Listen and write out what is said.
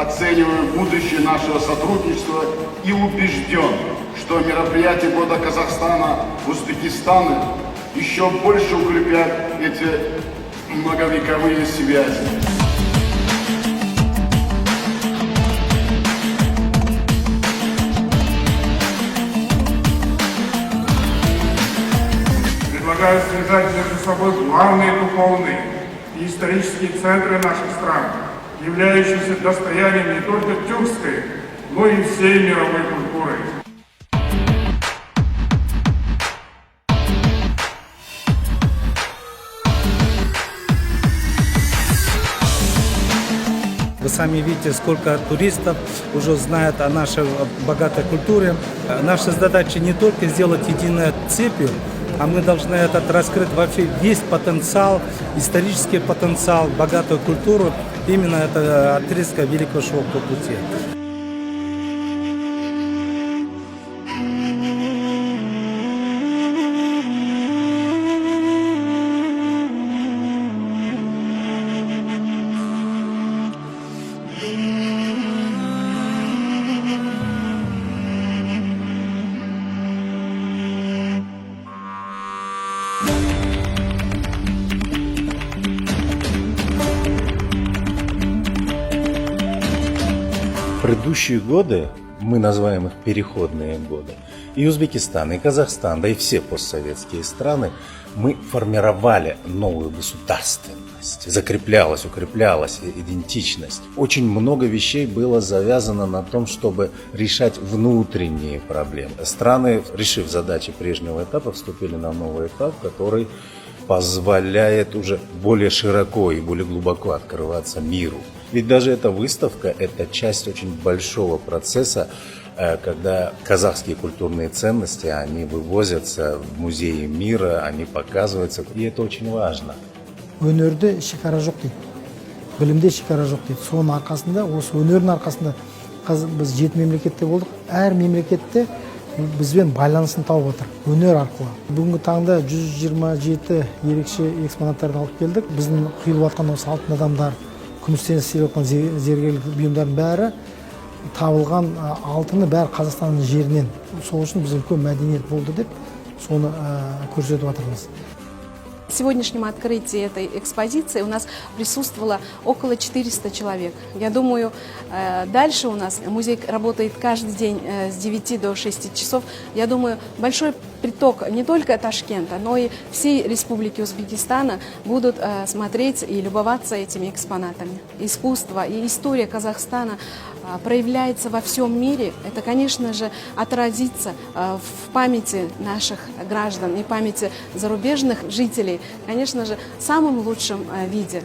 оцениваю будущее нашего сотрудничества и убежден, что мероприятия года Казахстана в Узбекистане еще больше укрепят эти многовековые связи. Предлагаю связать между собой главные духовные и исторические центры наших стран, являющиеся достоянием не только тюркской, но и всей мировой культуры. Вы сами видите, сколько туристов уже знают о нашей богатой культуре. Наша задача не только сделать единой цепью, а мы должны раскрыть вообще весь потенциал, исторический потенциал, богатую культуру. Именно это отрезка Великого Шелкового пути. Предыдущие годы, мы называем их переходные годы, и Узбекистан, и Казахстан, да и все постсоветские страны, мы формировали новую государственность, закреплялась, укреплялась идентичность. Очень много вещей было завязано на том, чтобы решать внутренние проблемы. Страны, решив задачи прежнего этапа, вступили на новый этап, который позволяет уже более широко и более глубоко открываться миру. Ведь даже эта выставка – это часть очень большого процесса, когда казахские культурные ценности, они вывозятся в музеи мира, они показываются, и это очень важно. Өнерде шекара жоқ дейді, білімде шекара жоқ дейді. Соның арқасында, осы өнердің арқасында біз 7 мемлекетте болдық. Әр мемлекетте бізбен байланысын тауып отыр, өнер арқылы. Бүгінгі таңда 127 ерекше экспонаттарды алып келдік. Біздің құйылып жатқан осы алтын адамдар, күмістен істеліп жатқан зергерлік бұйымдардың бәрі табылған алтыны бәрі Қазақстанның жерінен. Сол үшін біз үлкен мәдениет болды деп соны көрсетіп жатырмыз. В сегодняшнем открытии этой экспозиции у нас присутствовало около 400 человек. Я думаю, дальше у нас музей работает каждый день с 9 до 6 часов. Я думаю, большой приток не только Ташкента, но и всей Республики Узбекистана будут смотреть и любоваться этими экспонатами. Искусство и история Казахстана проявляется во всем мире. Это, конечно же, отразится в памяти наших граждан и памяти зарубежных жителей, конечно же, в самом лучшем виде.